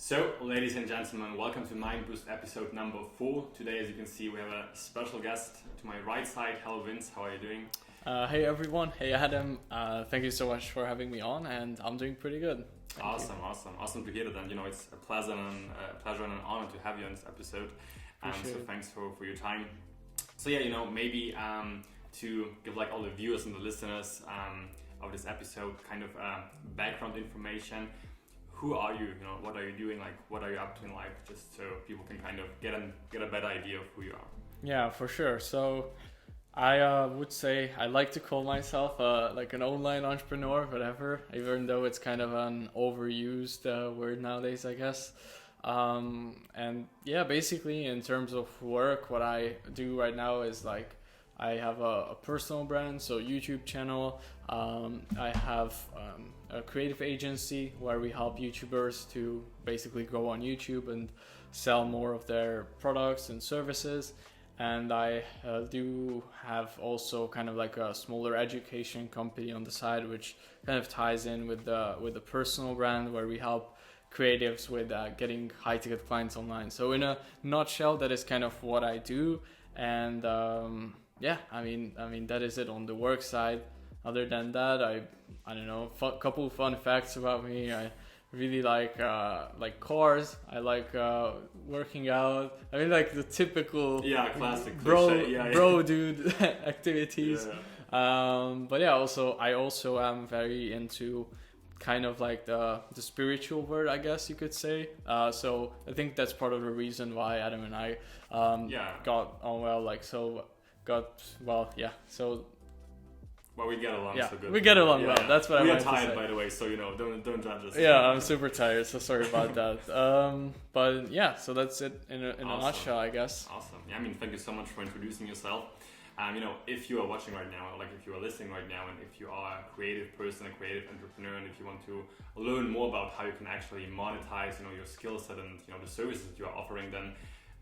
So, ladies and gentlemen, welcome to Mind Boost episode number 4. Today, as you can see, we have a special guest to my right side. Hello, Vince. How are you doing? Hey, everyone. Hey, Adam. Thank you so much for having me on, and I'm doing pretty good. Awesome to hear that. And it's a pleasure and an honor to have you on this episode. So thanks for your time. So maybe to give all the viewers and the listeners of this episode kind of background information. Who are you? What are you doing? What are you up to in life? Just so people can kind of get a better idea of who you are. Yeah, for sure. So I would say I like to call myself an online entrepreneur, whatever, even though it's kind of an overused word nowadays, I guess. And yeah, basically in terms of work, what I do right now is I have a personal brand, so YouTube channel. I have a creative agency where we help YouTubers to basically go on YouTube and sell more of their products and services. And I do have also kind of a smaller education company on the side, which kind of ties in with the personal brand, where we help creatives with getting high ticket clients online. So in a nutshell, that is kind of what I do. And yeah, I mean that is it on the work side. Other than that, I don't know, couple fun facts about me. I really like cars. I like working out. I mean, the typical classic bro dude activities. Yeah. But yeah, I also am very into kind of the spiritual world, I guess you could say. So I think that's part of the reason why Adam and I got on well. Well, we get along so good. We get along well. That's what I wanted to say. We are tired, by the way, so don't judge us. Yeah, I'm super tired, so sorry about that. But yeah, so that's it in a nutshell, I guess. Awesome. Yeah, thank you so much for introducing yourself. If you are watching right now, if you are listening right now, and if you are a creative person, a creative entrepreneur, and if you want to learn more about how you can actually monetize, your skill set and the services that you are offering, then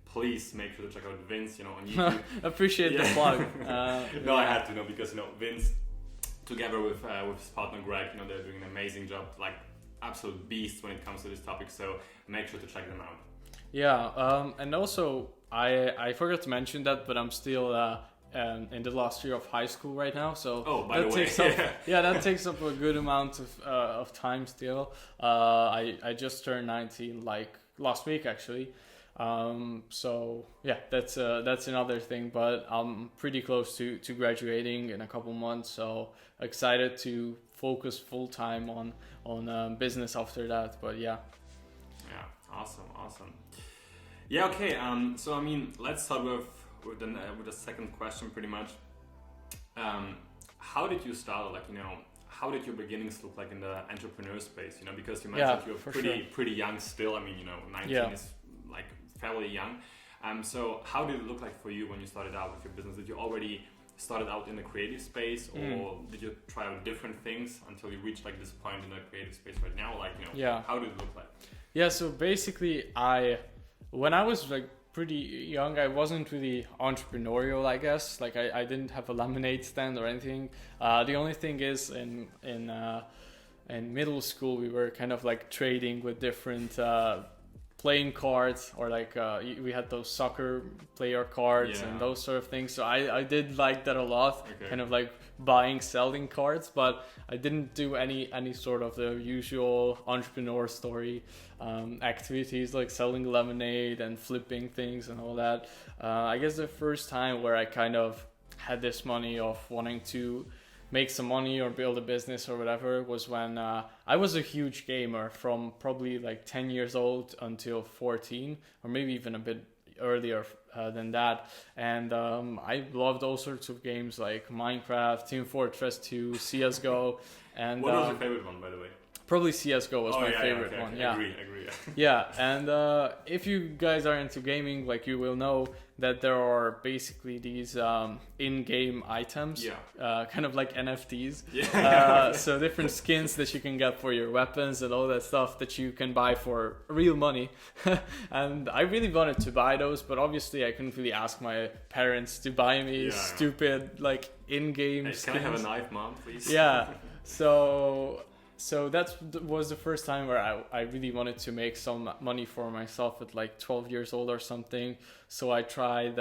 please make sure to check out Vince, on YouTube. Appreciate the plug. No, I had to know because Vince, together with his partner Greg, they're doing an amazing job, absolute beasts when it comes to this topic. So make sure to check them out. Yeah, and also I forgot to mention that, but I'm still in the last year of high school right now. So by the way, that takes up a good amount of time still. I just turned 19 last week actually. So yeah, that's another thing, but I'm pretty close to graduating in a couple months, so excited to focus full time on business after that. But yeah, awesome. Yeah, okay. So let's start with the second question, pretty much. How did you start? How did your beginnings look like in the entrepreneur space? Because you mentioned you're pretty young still. 19 is fairly young. So how did it look like for you when you started out with your business? Did you already started out in the creative space, or did you try out different things until you reached this point in the creative space right now? How did it look like? Yeah, so basically when I was pretty young, I wasn't really entrepreneurial, I guess. I didn't have a lemonade stand or anything. The only thing is in middle school we were kind of trading with different playing cards, or we had those soccer player cards and those sort of things. So I did like that a lot, kind of buying, selling cards, but I didn't do any sort of the usual entrepreneur story activities like selling lemonade and flipping things and all that. I guess the first time where I kind of had this money of wanting to make some money or build a business or whatever was when I was a huge gamer from probably 10 years old until 14, or maybe even a bit earlier than that. And I loved all sorts of games like Minecraft, Team Fortress 2, CSGO. And what was your favorite one, by the way? Probably CSGO was my favorite one. Yeah, agree. Yeah, and if you guys are into gaming, you will know that there are basically these in-game items, kind of like NFTs. So different skins that you can get for your weapons and all that stuff that you can buy for real money. And I really wanted to buy those, but obviously I couldn't really ask my parents to buy me stupid in-game skins. Can I have a knife, Mom, please? Yeah. So So that was the first time where I really wanted to make some money for myself at like 12 years old or something. So I tried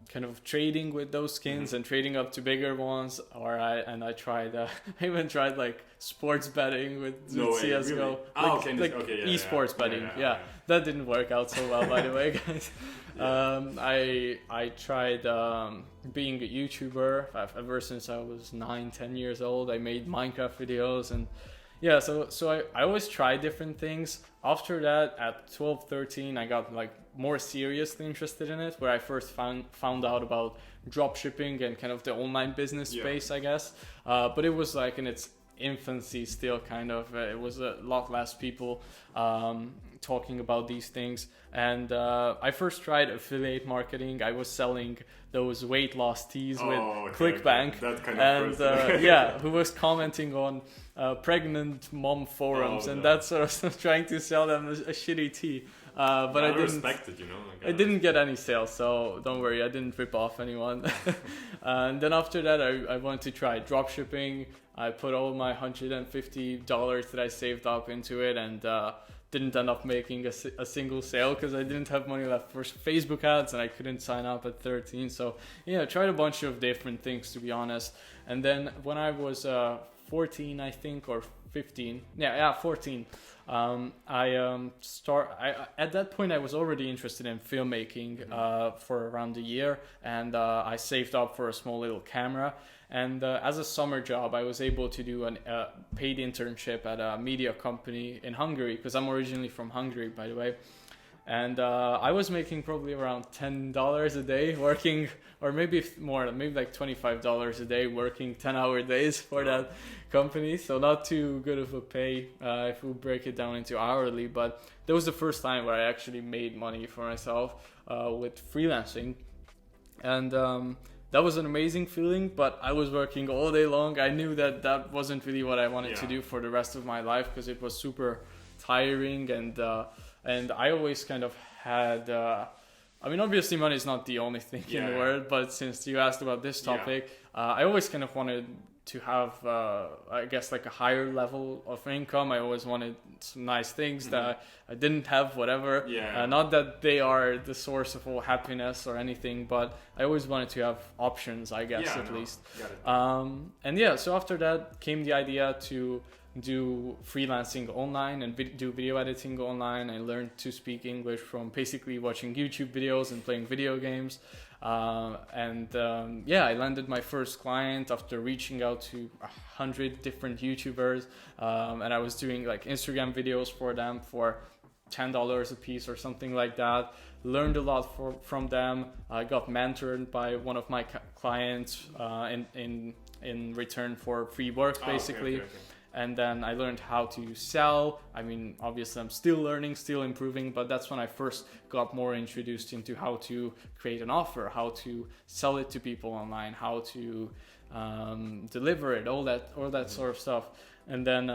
kind of trading with those skins and trading up to bigger ones, I tried I even tried like sports betting with CS:GO. Really? Esports betting. Yeah, that didn't work out so well, by the way, guys. I tried being a YouTuber ever since I was 9-10 years old. I made Minecraft videos, and so I always try different things. After that, at 12-13, I got like more seriously interested in it, where I first found out about drop shipping and kind of the online business space, I guess. But it was like in its infancy still, kind of. It was a lot less people talking about these things. And I first tried affiliate marketing. I was selling those weight loss teas with ClickBank. That kind of and who was commenting on pregnant mom forums and that sort of stuff, trying to sell them a shitty tea. But I didn't respect it, I didn't get any sales, so don't worry, I didn't rip off anyone. And then after that, I wanted to try drop shipping. I put all my $150 that I saved up into it, and didn't end up making a single sale because I didn't have money left for Facebook ads, and I couldn't sign up at 13. So I tried a bunch of different things, to be honest. And then when I was 14, I think, or 15, 14. At that point I was already interested in filmmaking for around a year, and I saved up for a small little camera. And as a summer job, I was able to do a paid internship at a media company in Hungary, because I'm originally from Hungary, by the way. And I was making probably around $10 a day working, or maybe more, maybe like $25 a day working 10-hour days for that company. So not too good of a pay if we break it down into hourly. But that was the first time where I actually made money for myself with freelancing. And that was an amazing feeling, but I was working all day long. I knew that wasn't really what I wanted to do for the rest of my life, because it was super tiring, and I always kind of had, obviously money is not the only thing in the world, but since you asked about this topic, I always kind of wanted to have, I guess, like a higher level of income. I always wanted some nice things that I didn't have, whatever. Not that they are the source of all happiness or anything, but I always wanted to have options, I guess, at least. So after that came the idea to do freelancing online and do video editing online. I learned to speak English from basically watching YouTube videos and playing video games. I landed my first client after reaching out to 100 different YouTubers, and I was doing like Instagram videos for them for $10 a piece or something like that. Learned a lot from them. I got mentored by one of my clients in return for free work, basically. Okay. And then I learned how to sell. Obviously I'm still learning, still improving, but that's when I first got more introduced into how to create an offer, how to sell it to people online, how to deliver it, all that sort of stuff. And then,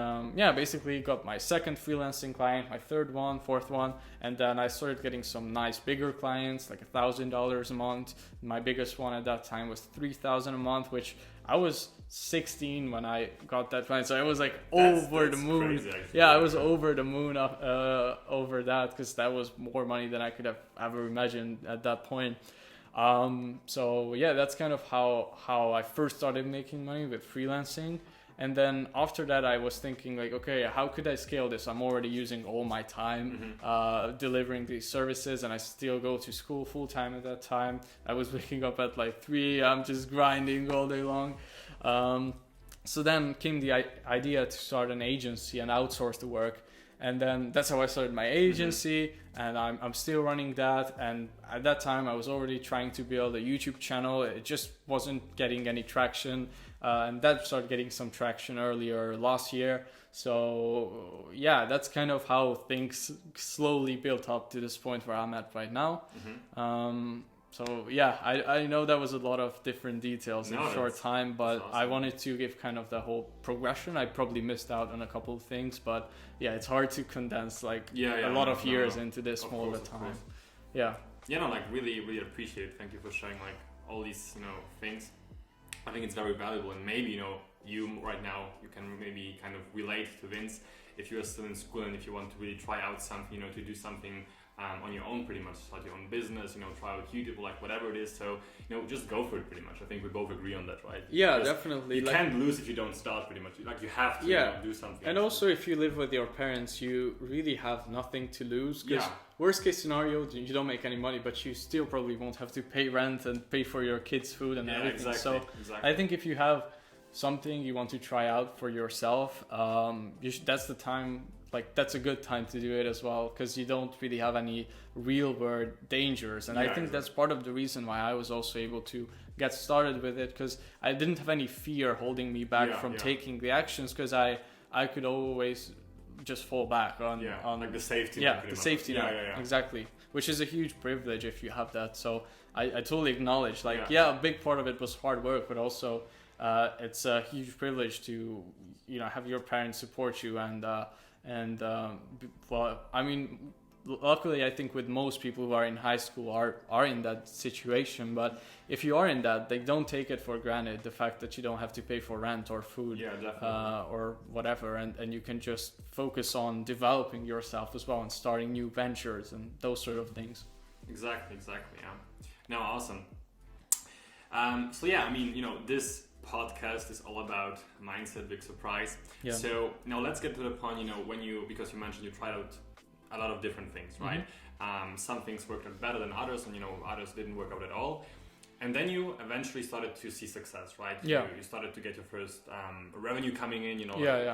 basically got my second freelancing client, my third one, fourth one. And then I started getting some nice bigger clients, like $1,000 a month. My biggest one at that time was $3,000 a month, which I was 16 when I got that client. So I was like over the moon. Crazy, I was over the moon over that, because that was more money than I could have ever imagined at that point. That's kind of how I first started making money with freelancing. And then after that, I was thinking like, okay, how could I scale this? I'm already using all my time delivering these services, and I still go to school full time at that time. I was waking up at like 3 a.m. just grinding all day long. So then came the idea to start an agency and outsource the work. And then that's how I started my agency, and I'm still running that. And at that time, I was already trying to build a YouTube channel. It just wasn't getting any traction. And that started getting some traction earlier last year. So that's kind of how things slowly built up to this point where I'm at right now. I know that was a lot of different details in a short time, but awesome. I wanted to give kind of the whole progression. I probably missed out on a couple of things, but it's hard to condense a lot of years into this small of a time. Really, really appreciate it. Thank you for sharing all these, things. I think it's very valuable, and maybe, you right now, you can maybe kind of relate to Vince if you're still in school and if you want to really try out something, to do something on your own, pretty much, start your own business, try out YouTube, like whatever it is. So, just go for it, pretty much. I think we both agree on that, right? Yeah, because definitely. You can't lose if you don't start, pretty much. Like, you have to do something. And also, if you live with your parents, you really have nothing to lose. Because worst case scenario, you don't make any money, but you still probably won't have to pay rent and pay for your kids' food and everything. Exactly, so I think if you have something you want to try out for yourself, that's the time. Like, that's a good time to do it as well, because you don't really have any real world dangers. And I think that's part of the reason why I was also able to get started with it, because I didn't have any fear holding me back from taking the actions, because I could always just fall back on like the safety net. The safety net. Exactly, which is a huge privilege if you have that. So I totally acknowledge, like, a big part of it was hard work, but also it's a huge privilege to have your parents support you. And well, I mean, luckily, I think with most people who are in high school are in that situation. But if you are in that, they don't take it for granted, the fact that you don't have to pay for rent or food, or whatever, and you can just focus on developing yourself as well and starting new ventures and those sort of things. Exactly. Yeah. No, awesome. So I mean, this podcast is all about mindset, big surprise. So now let's get to the point, because you mentioned you tried out a lot of different things, right? Some things worked out better than others, and others didn't work out at all. And then you eventually started to see success, right? You started to get your first revenue coming in,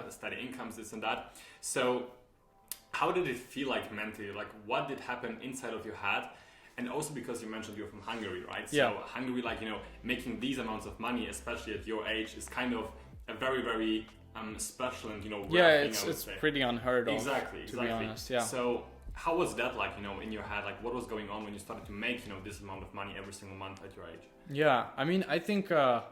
steady incomes, this and that. So how did it feel like mentally? Like, what did happen inside of your head? And also because you mentioned you're from Hungary, right? So Hungary, like, making these amounts of money, especially at your age, is kind of a very, very special and, rare thing, it's pretty unheard of. Exactly. To be honest, So how was that like, in your head? Like, what was going on when you started to make, this amount of money every single month at your age? Yeah, I mean, I think, to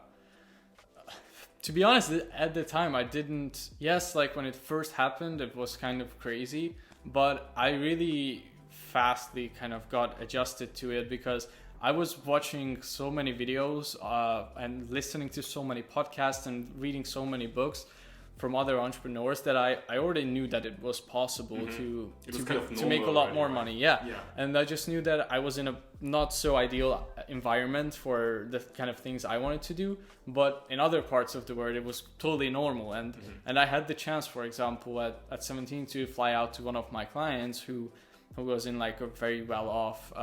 be honest, at the time, I didn't... Yes, like, when it first happened, it was kind of crazy, but I really fastly kind of got adjusted to it, because I was watching so many videos and listening to so many podcasts and reading so many books from other entrepreneurs that I already knew that it was possible to make a lot more money. And I just knew that I was in a not so ideal environment for the kind of things I wanted to do, but in other parts of the world it was totally normal. And I had the chance, for example, at 17 to fly out to one of my clients who was in like a very well-off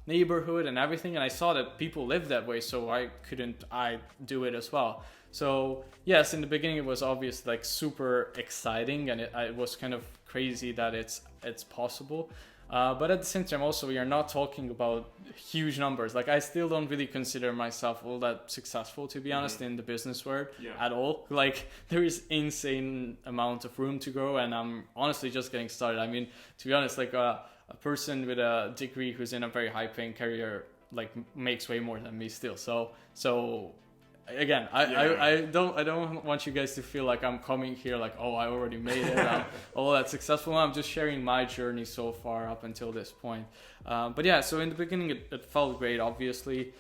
neighborhood and everything, and I saw that people live that way, so I do it as well. So yes, in the beginning it was obviously like super exciting, and it was kind of crazy that it's possible. But at the same time, also, we are not talking about huge numbers. Like, I still don't really consider myself all that successful, to be honest, in the business world at all. Like, there is insane amount of room to grow, and I'm honestly just getting started. I mean, to be honest, like a person with a degree who's in a very high-paying career, like, makes way more than me still. So again, I don't want you guys to feel like I'm coming here like, oh, I already made it, I'm all that successful. I'm just sharing my journey so far up until this point. But yeah, so in the beginning it felt great, obviously.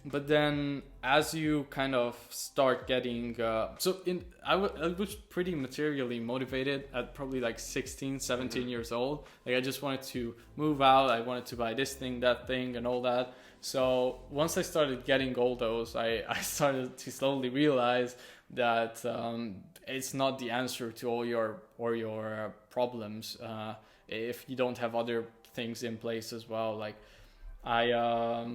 But then as you kind of start getting, I was pretty materially motivated at probably like 16, 17 years old. Like, I just wanted to move out. I wanted to buy this thing, that thing, and all that. So once I started getting all those, I started to slowly realize that it's not the answer to all your problems if you don't have other things in place as well. Like, I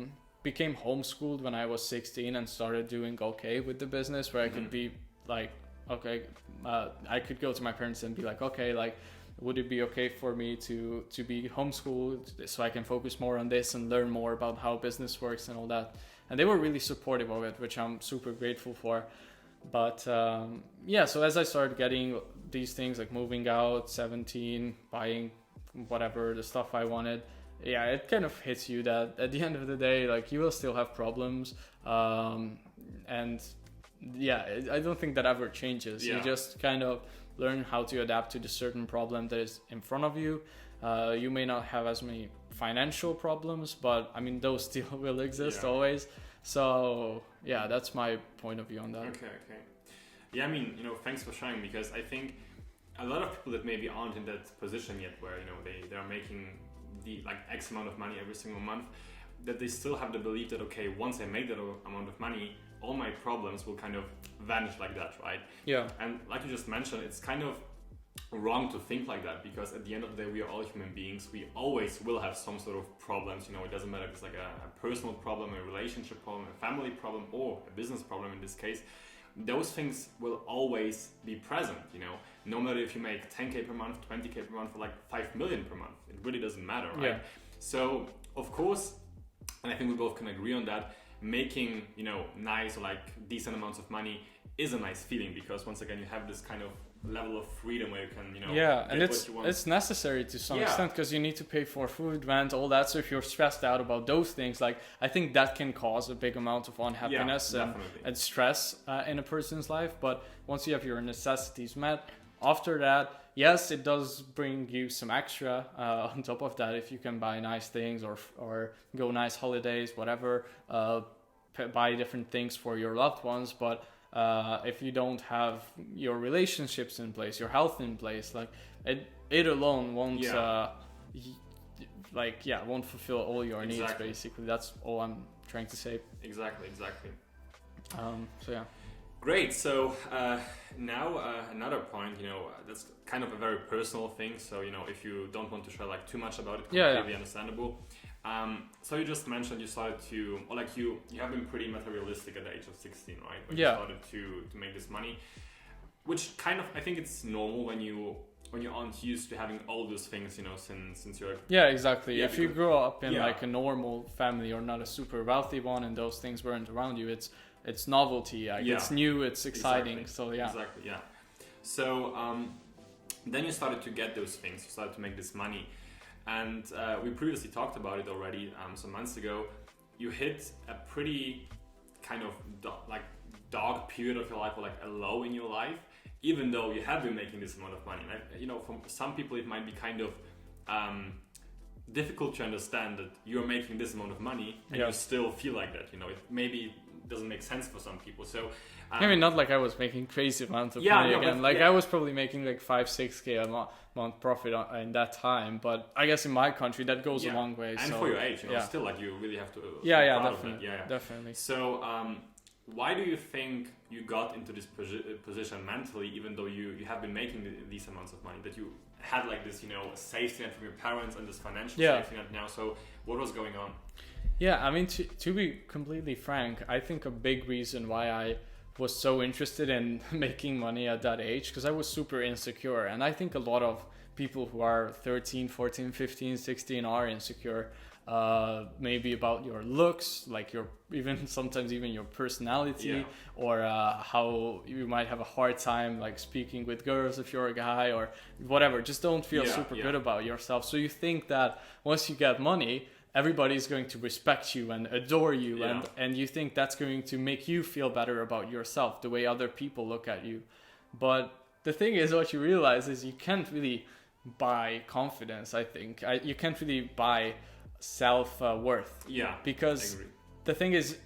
became homeschooled when I was 16 and started doing okay with the business, where I could be like, okay, I could go to my parents and be like, okay, like, would it be okay for me to be homeschooled so I can focus more on this and learn more about how business works and all that? And they were really supportive of it, which I'm super grateful for. But so as I started getting these things, like moving out, 17, buying whatever, the stuff I wanted, it kind of hits you that at the end of the day, like, you will still have problems. And I don't think that ever changes. You just kind of learn how to adapt to the certain problem that is in front of you. You may not have as many financial problems, but I mean, those still will exist always. So yeah, that's my point of view on that. Okay. Yeah, I mean, thanks for sharing, because I think a lot of people that maybe aren't in that position yet, where they're making the like X amount of money every single month, that they still have the belief that, okay, once I make that amount of money, all my problems will kind of vanish like that, right? Yeah. And like you just mentioned, it's kind of wrong to think like that, because at the end of the day, we are all human beings. We always will have some sort of problems. It doesn't matter if it's like a personal problem, a relationship problem, a family problem, or a business problem in this case. Those things will always be present, no matter if you make 10K per month, 20K per month, or like 5 million per month. It really doesn't matter, right? Yeah. So of course, and I think we both can agree on that, making nice or like decent amounts of money is a nice feeling, because once again you have this kind of level of freedom where you can and it's necessary to some extent, because you need to pay for food, rent, all that. So if you're stressed out about those things, like I think that can cause a big amount of unhappiness and stress in a person's life. But once you have your necessities met, after that, yes, it does bring you some extra on top of that, if you can buy nice things or go nice holidays, whatever, buy different things for your loved ones. But if you don't have your relationships in place, your health in place, like it alone won't won't fulfill all your needs. Basically, that's all I'm trying to say. Exactly. So yeah. Great. So now another point, that's kind of a very personal thing. So if you don't want to share like too much about it, completely understandable. So you just mentioned you started to, or like you have been pretty materialistic at the age of 16, right? When you started to make this money, which kind of, I think it's normal when you aren't used to having all those things, since you're... Yeah, exactly. If you grow up in like a normal family or not a super wealthy one, and those things weren't around you, it's novelty. It's new, it's exciting. Exactly. So yeah. Exactly, yeah. So then you started to get those things, you started to make this money. And we previously talked about it already some months ago. You hit a pretty kind of dark period of your life, or like a low in your life, even though you have been making this amount of money. And for some people, it might be kind of difficult to understand that you're making this amount of money and you still feel like that. It maybe doesn't make sense for some people. So I mean, not like I was making crazy amounts of money again. I was probably making like 5-6K a month profit in that time. But I guess in my country that goes a long way. And for your age, still like you really have to. Definitely. So why do you think you got into this position mentally, even though you have been making these amounts of money, that you had like this safety net from your parents and this financial safety net now? So what was going on? Yeah, I mean, to be completely frank, I think a big reason why I was so interested in making money at that age, because I was super insecure. And I think a lot of people who are 13, 14, 15, 16 are insecure, maybe about your looks, like sometimes even your personality, or how you might have a hard time like speaking with girls if you're a guy, or whatever. Just don't feel super good about yourself. So you think that once you get money, everybody's going to respect you and adore you, and you think that's going to make you feel better about yourself, the way other people look at you. But the thing is, what you realize is you can't really buy confidence, I think. You can't really buy self-worth. Because the thing is,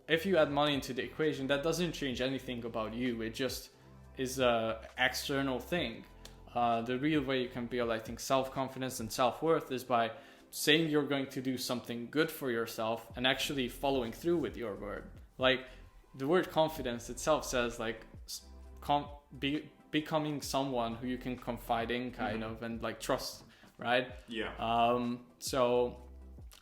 if you add money into the equation, that doesn't change anything about you. It just is an external thing. The real way you can build, I think, self-confidence and self-worth is by saying you're going to do something good for yourself and actually following through with your word. Like the word confidence itself says like becoming someone who you can confide in kind of, and like trust, right? So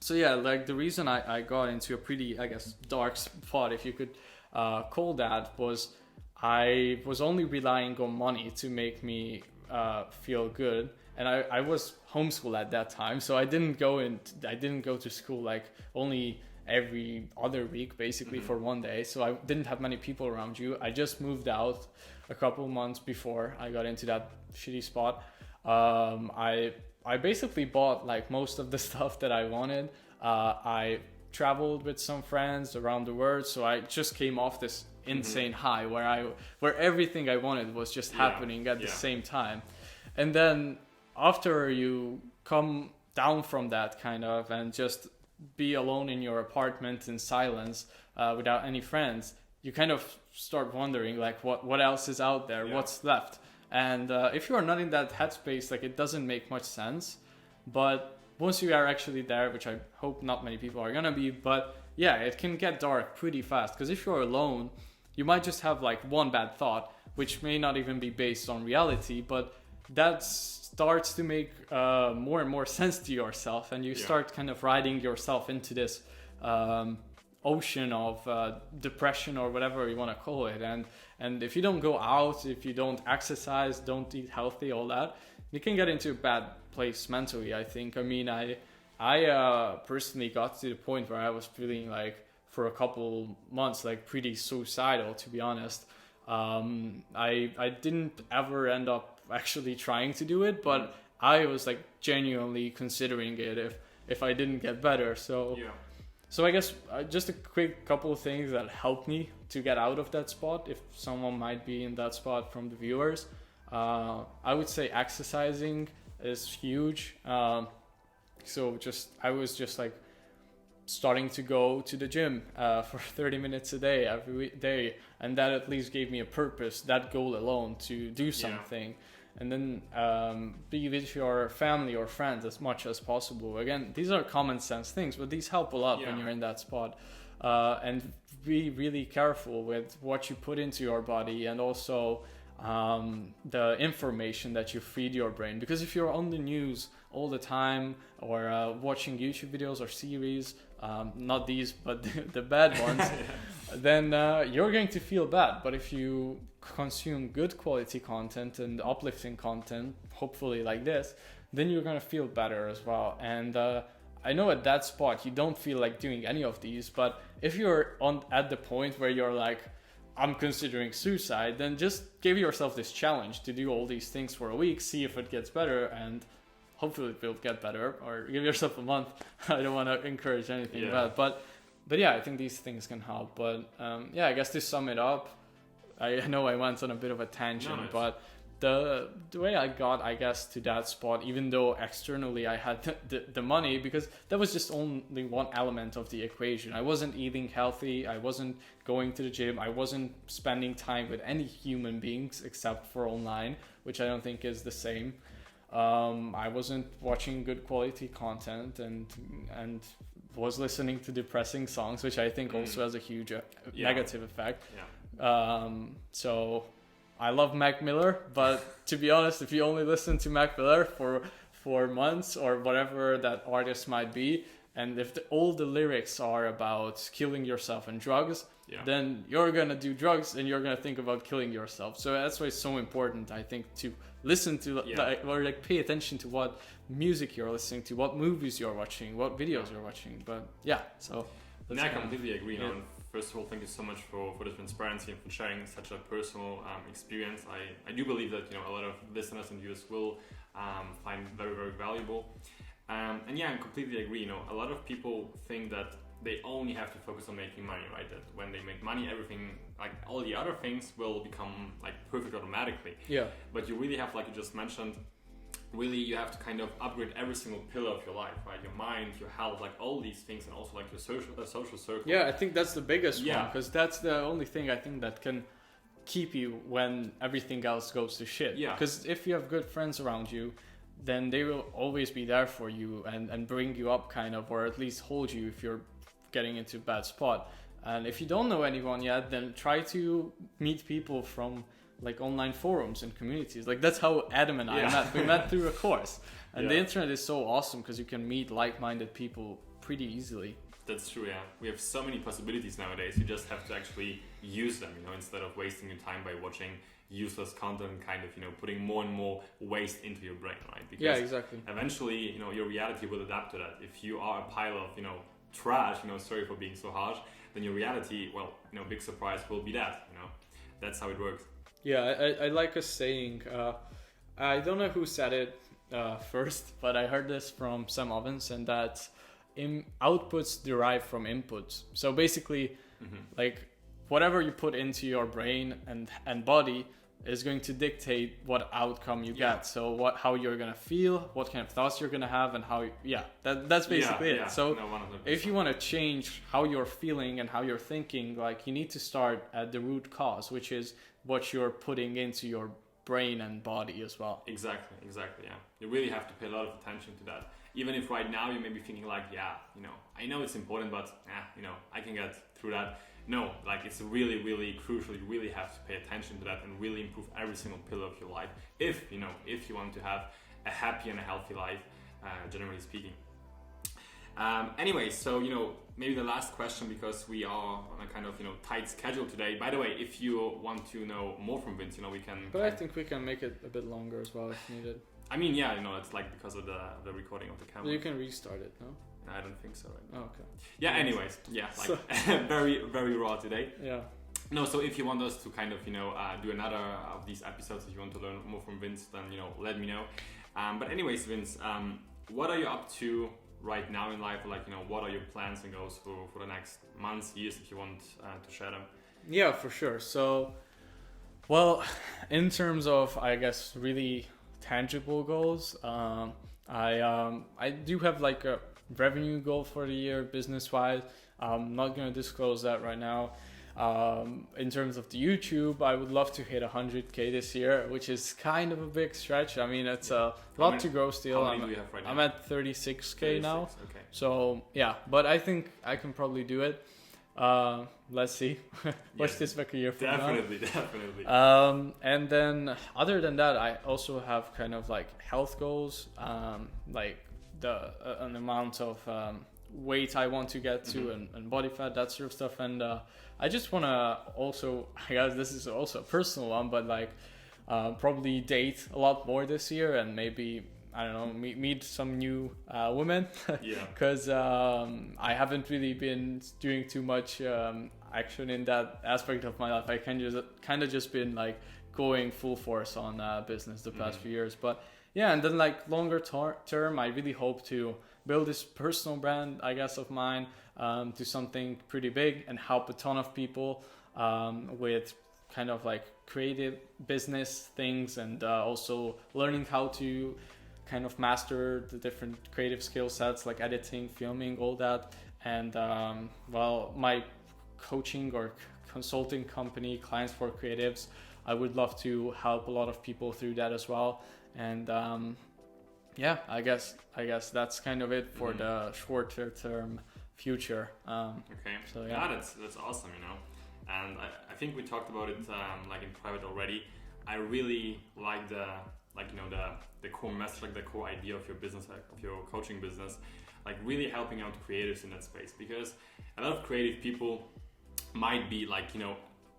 yeah, like the reason I got into a pretty, I guess, dark spot, if you could call that, was I was only relying on money to make me feel good. And I was homeschooled at that time, so I didn't go to school like only every other week, basically, for one day. So I didn't have many people around you. I just moved out a couple months before I got into that shitty spot. I basically bought like most of the stuff that I wanted. I traveled with some friends around the world, so I just came off this insane high where everything I wanted was just happening at the same time. And then after you come down from that kind of, and just be alone in your apartment in silence without any friends, you kind of start wondering like what else is out there, what's left. And if you are not in that headspace, like it doesn't make much sense. But once you are actually there, which I hope not many people are gonna be, but yeah, it can get dark pretty fast. Because if you're alone, you might just have like one bad thought, which may not even be based on reality, but that starts to make more and more sense to yourself, and you start kind of riding yourself into this ocean of depression or whatever you want to call it. And if you don't go out, if you don't exercise, don't eat healthy, all that, you can get into a bad place mentally, I think. I mean, I personally got to the point where I was feeling like for a couple months like pretty suicidal, to be honest. I didn't ever end up actually trying to do it, but I was like genuinely considering it if I didn't get better. So I guess just a quick couple of things that helped me to get out of that spot, if someone might be in that spot from the viewers. I would say exercising is huge. So I was just like starting to go to the gym for 30 minutes a day every day, and that at least gave me a purpose, that goal alone, to do something. And then be with your family or friends as much as possible. Again, these are common sense things, but these help a lot when you're in that spot. And be really careful with what you put into your body, and also the information that you feed your brain. Because if you're on the news all the time, or watching YouTube videos or series, not these, but the bad ones, then you're going to feel bad. But if you consume good quality content and uplifting content, hopefully like this, then you're going to feel better as well. And I know at that spot you don't feel like doing any of these, but if you're at the point where you're like, I'm considering suicide, then just give yourself this challenge to do all these things for a week, see if it gets better, and hopefully it will get better. Or give yourself a month. I don't want to encourage anything bad, but yeah, I think these things can help. But I guess to sum it up, I know I went on a bit of a tangent, but the way I got, I guess, to that spot, even though externally I had the money, because that was just only one element of the equation. I wasn't eating healthy, I wasn't going to the gym, I wasn't spending time with any human beings except for online, which I don't think is the same. I wasn't watching good quality content, and was listening to depressing songs, which I think also has a huge negative effect. So I love Mac Miller, but to be honest, if you only listen to Mac Miller for months or whatever that artist might be, and if all the lyrics are about killing yourself and drugs, then you're gonna do drugs and you're gonna think about killing yourself. So that's why it's so important, I think, to listen to like pay attention to what music you're listening to, what movies you're watching, what videos you're watching. But so I completely agree. And first of all, thank you so much for the transparency and for sharing such a personal experience. I do believe that a lot of listeners and viewers will find very, very valuable. And I completely agree. A lot of people think that they only have to focus on making money, right? That when they make money, everything, like all the other things, will become like perfect automatically. But you really have, like you just mentioned, really you have to kind of upgrade every single pillar of your life, right? Your mind, your health, like all these things, and also like your social circle. I think that's the biggest one, because that's the only thing I think that can keep you when everything else goes to shit. Because if you have good friends around you, then they will always be there for you and bring you up, kind of, or at least hold you if you're getting into a bad spot. And if you don't know anyone yet, then try to meet people from like online forums and communities. Like that's how Adam and I met. We met through a course, and the internet is so awesome because you can meet like-minded people pretty easily. That's true. We have so many possibilities nowadays. You just have to actually use them, instead of wasting your time by watching useless content, kind of putting more and more waste into your brain, right? Because exactly. Eventually your reality will adapt to that. If you are a pile of trash, sorry for being so harsh, then your reality, big surprise, will be that. That's how it works. I like a saying, I don't know who said it first, but I heard this from Sam Ovens, and that's outputs derive from inputs. So basically, like whatever you put into your brain and body is going to dictate what outcome you Yeah. get. So how you're gonna feel, what kind of thoughts you're gonna have, and how that's basically it. So No, 100%. if you want to change how you're feeling and how you're thinking, like you need to start at the root cause, which is what you're putting into your brain and body as well. Exactly, yeah. You really have to pay a lot of attention to that. Even if right now you may be thinking like, I know it's important, but I can get through that. No, like it's really, really crucial. You really have to pay attention to that and really improve every single pillar of your life if you want to have a happy and a healthy life, generally speaking. Anyway, so maybe the last question, because we are on a kind of tight schedule today. By the way, if you want to know more from Vince, we can. But I think we can make it a bit longer as well if needed. I mean, it's like because of the recording of the camera. You can restart it, no? I don't think so. Right? Oh, okay. Yeah. Anyways, very, very raw today. Yeah. No, so if you want us to kind of do another of these episodes, if you want to learn more from Vince, then let me know. But anyways, Vince, what are you up to right now in life? Like what are your plans and goals for the next months, years, if you want to share them? Yeah, for sure. So, well, in terms of I guess really tangible goals, I do have like a revenue goal for the year, business wise. I'm not going to disclose that right now. In terms of the YouTube, I would love to hit 100K this year, which is kind of a big stretch. I mean, it's a lot to grow still. How many do you have right now? I'm at 36K now. Okay. So yeah, but I think I can probably do it. Let's see. Watch this back a year from now. Definitely. And then other than that, I also have kind of like health goals, like an amount of weight I want to get to, and body fat, that sort of stuff. And I just want to also, I guess this is also a personal one, but like probably date a lot more this year, and maybe, I don't know, meet some new women. Yeah. Because I haven't really been doing too much action in that aspect of my life. I kind of just been like going full force on business the past few years. But yeah, and then like longer term, I really hope to build this personal brand, I guess, of mine to something pretty big and help a ton of people with kind of like creative business things, and also learning how to kind of master the different creative skill sets like editing, filming, all that. And my coaching or consulting company, Clients for Creatives, I would love to help a lot of people through that as well. And I guess that's kind of it for the shorter term future. Okay. So yeah, that's awesome. And I think we talked about it like in private already. I really like the core message, like the core idea of your business, like of your coaching business, like really helping out creatives in that space, because a lot of creative people might be like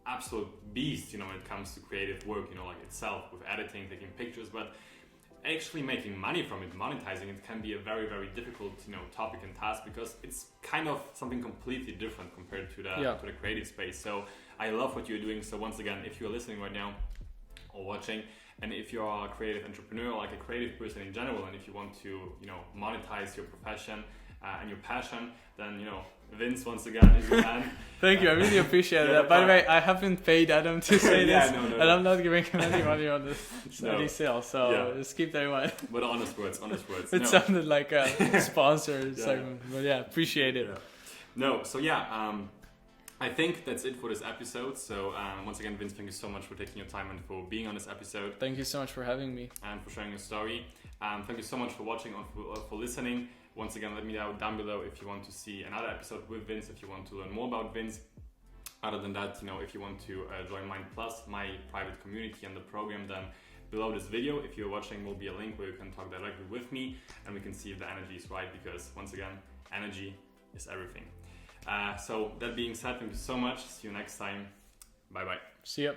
absolute beasts when it comes to creative work, like itself, with editing, taking pictures, but actually making money from it, monetizing it, can be a very, very difficult topic and task, because it's kind of something completely different compared to the creative space. So I love what you're doing. So once again, if you're listening right now or watching, and if you're a creative entrepreneur, like a creative person in general, and if you want to monetize your profession and your passion, then Vince, once again, is your man. Thank you, I really appreciate that. By the way, I haven't paid Adam to say this, no. and I'm not giving him any money on this any sale, so just keep that in mind. But honest words. It sounded like a sponsor segment, but yeah, appreciate it. Yeah. No, so I think that's it for this episode. So once again, Vince, thank you so much for taking your time and for being on this episode. Thank you so much for having me. And for sharing your story. Thank you so much for watching or for listening. Once again, let me know down below if you want to see another episode with Vince, if you want to learn more about Vince. Other than that, if you want to join Mind Plus, my private community and the program, then below this video, if you're watching, will be a link where you can talk directly with me, and we can see if the energy is right, because once again, energy is everything. So that being said, thank you so much. See you next time. Bye bye. See ya.